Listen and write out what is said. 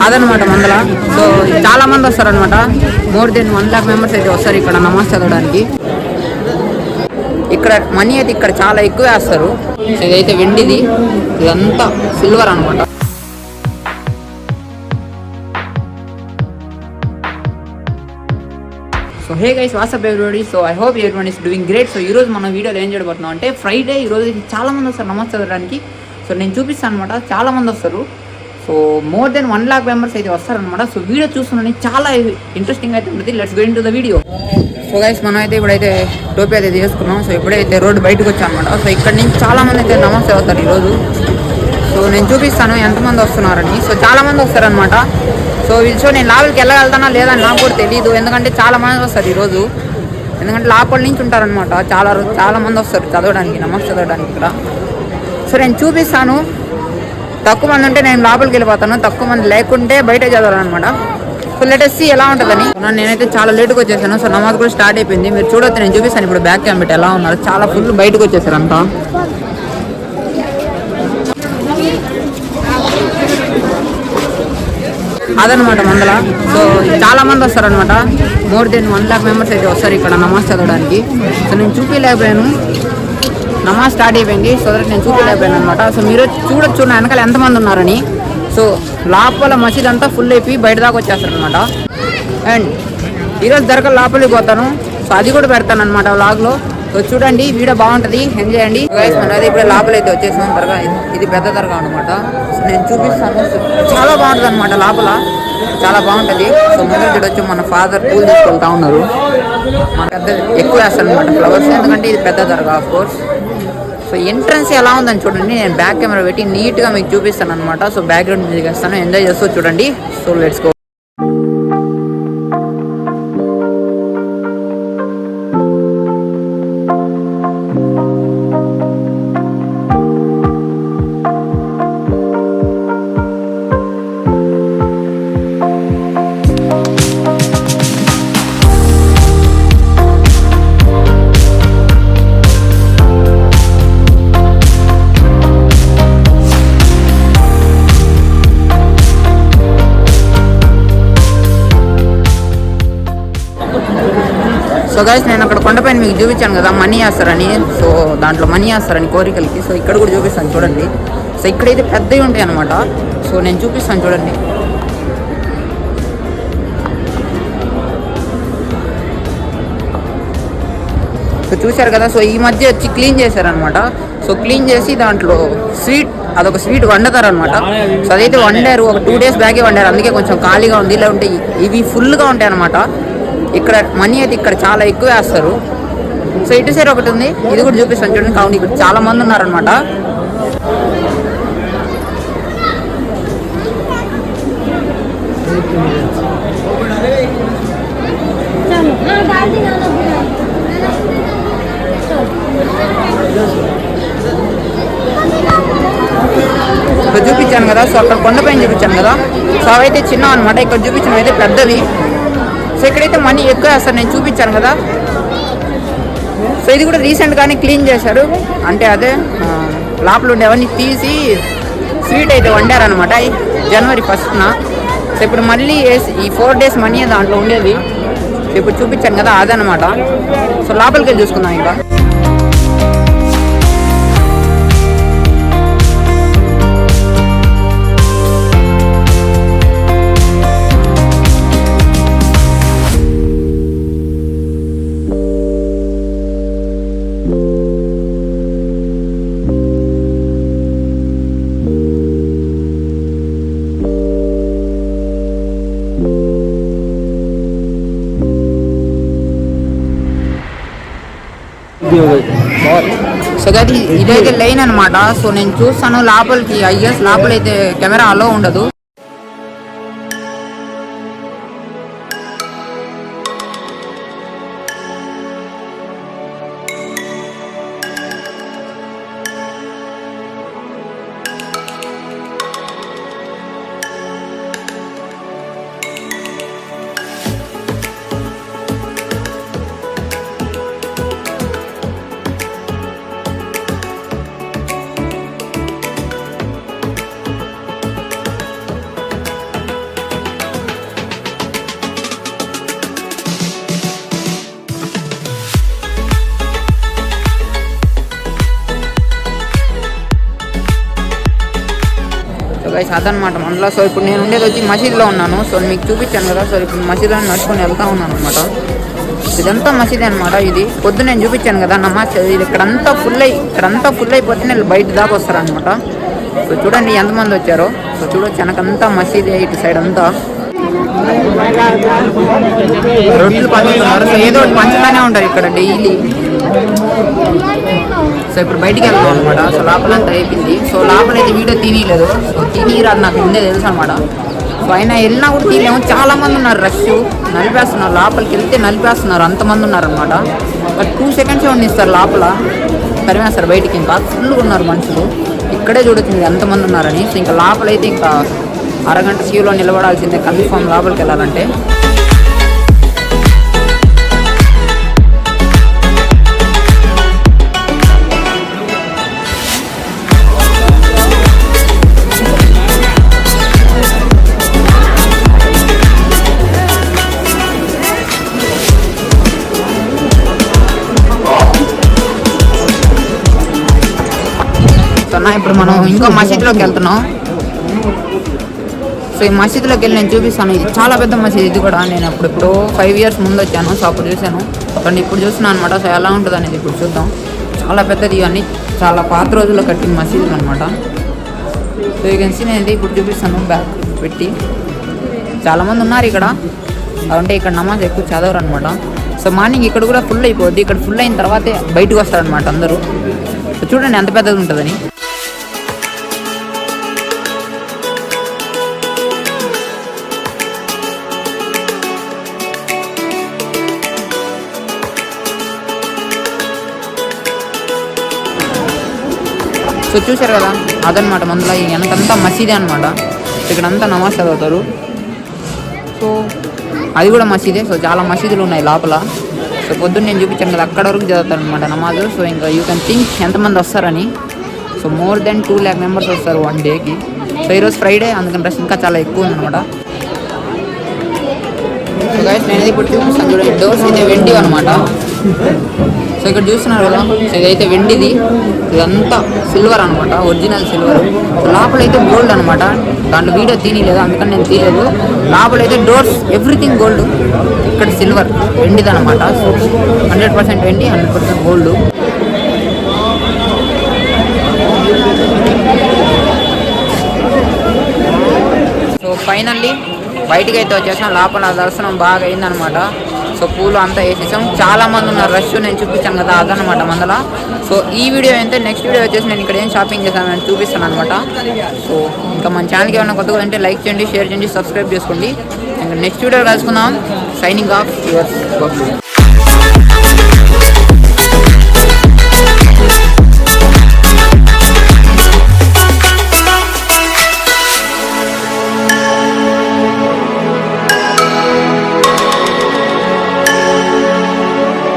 అదనమాట మందల. సో చాలా మంది వస్తారనమాట. మోర్ దెన్ 1 lakh మెంబర్స్ అయితే వస్తారు ఇక్కడ నమాజ్ చదవడానికి. ఇక్కడ మనీ అయితే ఇక్కడ చాలా ఎక్కువ వేస్తారు. ఇదైతే వెండిది, ఇదంతా సిల్వర్ అనమాట. So hey guys, WhatsApp everybody. So I hope everyone is doing great. So ఈరోజు మనం వీడియోలో ఏం చేయబోతున్నాం అంటే ఫ్రైడే. ఈరోజు చాలా మంది వస్తారు నమాజ్ చదవడానికి. సో నేను చూపిస్తాను అనమాట. చాలా మంది వస్తారు. So more than 1 lakh members అయితే వస్తారనమాట. సో వీడియో చూస్తున్నాను, చాలా ఇంట్రెస్టింగ్ అయితే ఉంటుంది. Let's go into the video. So guys, మనం అయితే ఇప్పుడైతే టోపీ అయితే చేసుకున్నాం. సో ఇప్పుడైతే రోడ్డు బయటకు వచ్చాం అనమాట. సో ఇక్కడ నుంచి చాలా మంది అయితే నమాజ్ చదువుతారు ఈరోజు. సో నేను చూపిస్తాను ఎంతమంది వస్తున్నారని. సో చాలా మంది వస్తారనమాట. సో నేను లోపలికి వెళ్ళగలుగుతానా లేదా అని నాకు కూడా తెలియదు, ఎందుకంటే చాలా మంది వస్తారు ఈరోజు. ఎందుకంటే లోపల నుంచి ఉంటారనమాట. చాలా మంది వస్తారు చదవడానికి, నమాజ్ చదవడానికి ఇక్కడ. సో నేను చూపిస్తాను. తక్కువ మంది ఉంటే నేను లోపలికి వెళ్ళిపోతాను, తక్కువ మంది లేకుంటే బయట చదవాలన్నమాట. సో లెటెస్ట్ సీ ఎలా ఉంటుందని. నేనైతే చాలా లేట్గా వచ్చేసాను. సో నమాజ్ కూడా స్టార్ట్ అయిపోయింది. మీరు చూడొచ్చు, నేను చూపిస్తాను ఇప్పుడు బ్యాక్ క్యామ్ పెట్టి ఎలా ఉన్నారు. చాలా ఫుల్ బయటకు వచ్చేసారు అంతా. అదనమాట మందల. సో చాలా మంది వస్తారనమాట. మోర్ దెన్ 1 lakh మెంబర్స్ అయితే వస్తారు ఇక్కడ నమాజ్ చదవడానికి. సో నేను చూపించలేకపోయాను, నమాజ్ స్టార్ట్ అయిపోయింది. సో నేను చూపించలేకపోయాను అనమాట. సో మీరు చూడొచ్చు నా వెనకాల ఎంతమంది ఉన్నారని. సో లోపల మసీద్ అంతా ఫుల్ అయిపోయి బయట దాకా వచ్చేస్తారు అనమాట. అండ్ ఈరోజు దర్గా లోపలికి పోతాను. సో అది కూడా పెడతాను అనమాట వ్లాగ్లో. సో చూడండి, వీడియో బాగుంటుంది, ఎంజాయ్ చేయండి. గైస్, మనం అయితే ఇప్పుడు లోపల అయితే వచ్చేసాం. దర్గా ఇది పెద్ద దర్గా అనమాట. సో నేను చూపిస్తాను. చాలా బాగుంటుంది అనమాట, లోపల చాలా బాగుంటుంది. సో ముందు చూడొచ్చు, మన ఫాదర్ పూలు తీసుకెళ్తా ఉన్నారు. మన పెద్ద ఎక్కువ వేస్తారు అనమాట ఫ్లవర్స్, ఎందుకంటే ఇది పెద్ద దర్గా ఆఫ్ కోర్స్. సో ఎంట్రన్స్ ఎలా ఉందని చూడండి. నేను బ్యాక్ కెమెరా పెట్టి నీట్గా మీకు చూపిస్తాను అనమాట. సో బ్యాక్గ్రౌండ్ మ్యూజిక్ వేస్తాను, ఎంజాయ్ చేస్తూ చూడండి. So let's go. So guys, నేను అక్కడ కొండపైన మీకు చూపించాను కదా మనీ వేస్తారని. సో దాంట్లో మనీ వేస్తారని కోరికలకి. సో ఇక్కడ కూడా చూపిస్తాను చూడండి. సో ఇక్కడైతే పెద్దవి ఉంటాయి అనమాట. సో నేను చూపిస్తాను చూడండి. సో చూశారు కదా. సో ఈ మధ్య వచ్చి క్లీన్ చేశారనమాట. సో క్లీన్ చేసి దాంట్లో అదొక స్వీట్ వండుతారనమాట. సో అదైతే వండారు, ఒక 2 days బ్యాకే వండారు. అందుకే కొంచెం ఖాళీగా ఉంది. ఇలా ఉంటాయి, ఇవి ఫుల్గా ఉంటాయి అనమాట. ఇక్కడ మనీ అయితే ఇక్కడ చాలా ఎక్కువ వేస్తారు. సో ఇటు సైడ్ ఒకటి ఉంది, ఇది కూడా చూపిస్తాను చూడండి. కావున ఇక్కడ చాలా మంది ఉన్నారనమాట. ఇక్కడ చూపించాను కదా. సో అక్కడ కొండపైన చూపించాను కదా. సో అవైతే చిన్న అనమాట. ఇక్కడ చూపించిన అయితే పెద్దవి. సో ఇక్కడైతే మనీ ఎక్కువ వేస్తారు, నేను చూపించాను కదా. సో ఇది కూడా రీసెంట్గానే క్లీన్ చేశారు. అంటే అదే లోపల ఉండేవన్నీ తీసి స్వీట్ అయితే వండారనమాట January 1st. సో ఇప్పుడు మళ్ళీ ఈ 4 days మనీ దాంట్లో ఉండేది. సో ఇప్పుడు చూపించాను కదా, అదనమాట. సో లోపలికి వెళ్ళి చూసుకుందాం ఇంకా. సో అది ఇదైతే లైన్ అనమాట. సో నేను చూస్తాను లోపలికి. లోపలైతే కెమెరా అలో ఉండదు. గైస్ అదనమాట మనలో. సో ఇప్పుడు నేను ఉండేది వచ్చి మసీద్లో ఉన్నాను. సో మీకు చూపించాను కదా. సో ఇప్పుడు మసీద్లో నడుచుకొని వెళ్తా ఉన్నాను అనమాట. ఇదంతా మసీదే అనమాట. ఇది పొద్దున్న నేను చూపించాను కదా నమాజ్, ఇది ఇక్కడంతా ఫుల్ అయిపోతే నేను బయట దాకా వస్తారనమాట. సో చూడండి ఎంతమంది వచ్చారో. సో చూడొచ్చు వెనకంతా మసీదే, ఇటు సైడ్ అంతా రొట్టెలు పంచుతున్నారు. సో ఏదో ఒకటి పంచుతానే ఉంటారు ఇక్కడ డైలీ. సో ఇప్పుడు బయటికి వెళ్తాం అనమాట. సో లోపలంతా అయిపోయింది. సో లోపలైతే వీడియో తీయలేదు. సో తీయరాదు నాకు ముందే తెలుసు అనమాట. సో అయినా వెళ్ళినా కూడా తీయలేము. చాలా మంది ఉన్నారు, రష్ నలిపేస్తున్నారు. లోపలికి వెళ్తే నలిపేస్తున్నారు, అంతమంది ఉన్నారనమాట. బట్ 2 seconds ఉండిస్తారు లోపల, తరిమేస్తారు బయటికి. ఇంకా ఫుల్గా ఉన్నారు మనుషులు. ఇక్కడే చూడొచ్చింది ఎంతమంది ఉన్నారని. సో ఇంకా లోపలైతే ఇంకా అరగంట క్యూలో నిలబడాల్సిందే కన్ఫర్మ్ లోపలికి వెళ్ళాలంటే. ఇప్పుడు మనం ఇంకో మసీద్లోకి వెళ్తున్నాం. సో ఈ మసీద్లోకి వెళ్ళి నేను చూపిస్తాను. ఇది చాలా పెద్ద మసీద్. ఇది కూడా నేను అప్పుడు 5 years ముందు వచ్చాను. సో అప్పుడు చూశాను, కానీ ఇప్పుడు చూస్తున్నాను అనమాట. సో ఎలా ఉంటుంది అనేది ఇప్పుడు చూద్దాం. చాలా పెద్దది, ఇవన్నీ చాలా పాత రోజుల్లో కట్టిన మసీదులు అనమాట. సో ఈ కెన్ సీ నేను ఇప్పుడు చూపిస్తాను బ్యాక్ పెట్టి. చాలామంది ఉన్నారు ఇక్కడ. అంటే ఇక్కడ నమాజ్ ఎక్కువ చదవరు అనమాట. సో మార్నింగ్ ఇక్కడ కూడా ఫుల్ అయిపోద్ది. ఇక్కడ ఫుల్ అయిన తర్వాతే బయటకు వస్తారనమాట అందరూ. సో చూడండి ఎంత పెద్దది ఉంటుందని. సో చూశారు కదా, అదనమాట మనలో ఈ వెనకంతా మసీదే అనమాట. ఇక్కడంతా నమాజ్ చదువుతారు. సో అది కూడా మసీదే. సో చాలా మసీదులు ఉన్నాయి లోపల. సో పొద్దున్న నేను చూపించాను కదా, అక్కడ వరకు చదువుతారు అనమాట నమాజ్. సో ఇంకా యూ కెన్ థింక్ ఎంతమంది వస్తారని. So more than 2 lakh members వస్తారు 1 dayకి. సో ఈరోజు ఫ్రైడే, అందుకని రష్ ఇంకా చాలా ఎక్కువ ఉందన్నమాట. సో గైస్ నేను ఇప్పుడు చూపిస్తాను చూడండి. డోర్స్ అయితే వెండి అనమాట. సో ఇక్కడ చూస్తున్నారు కదా, సో ఇదైతే వెండిది, ఇదంతా సిల్వర్ అనమాట, ఒరిజినల్ సిల్వర్. లోపలైతే గోల్డ్ అనమాట. దాంట్లో వీడియో తీయలేదు, అందుకని నేను తీయలేదు. లోపలైతే డోర్స్ ఎవ్రీథింగ్ గోల్డ్. ఇక్కడ సిల్వర్, వెండిది అనమాట. సో 100% వెండి, 100% గోల్డ్. సో ఫైనల్లీ బయటికి అయితే వచ్చేసాం. లోపల దర్శనం బాగా అయిందనమాట. సో పూలు అంతా వేసేసాం. చాలా మంది ఉన్నారు, రష్ నేను చూపించాను కదా, అదనమాట మందల. సో ఈ వీడియో అయితే నెక్స్ట్ వీడియో వచ్చేసి నేను ఇక్కడ ఏం షాపింగ్ చేశాను చూపిస్తాను అనమాట. సో ఇంకా మన ఛానల్కి ఏమైనా కొత్తగా ఉంటే లైక్ చేయండి, షేర్ చేయండి, సబ్స్క్రైబ్ చేసుకోండి. ఇంకా నెక్స్ట్ వీడియో కలుసుకుందాం. Signing off your Babu.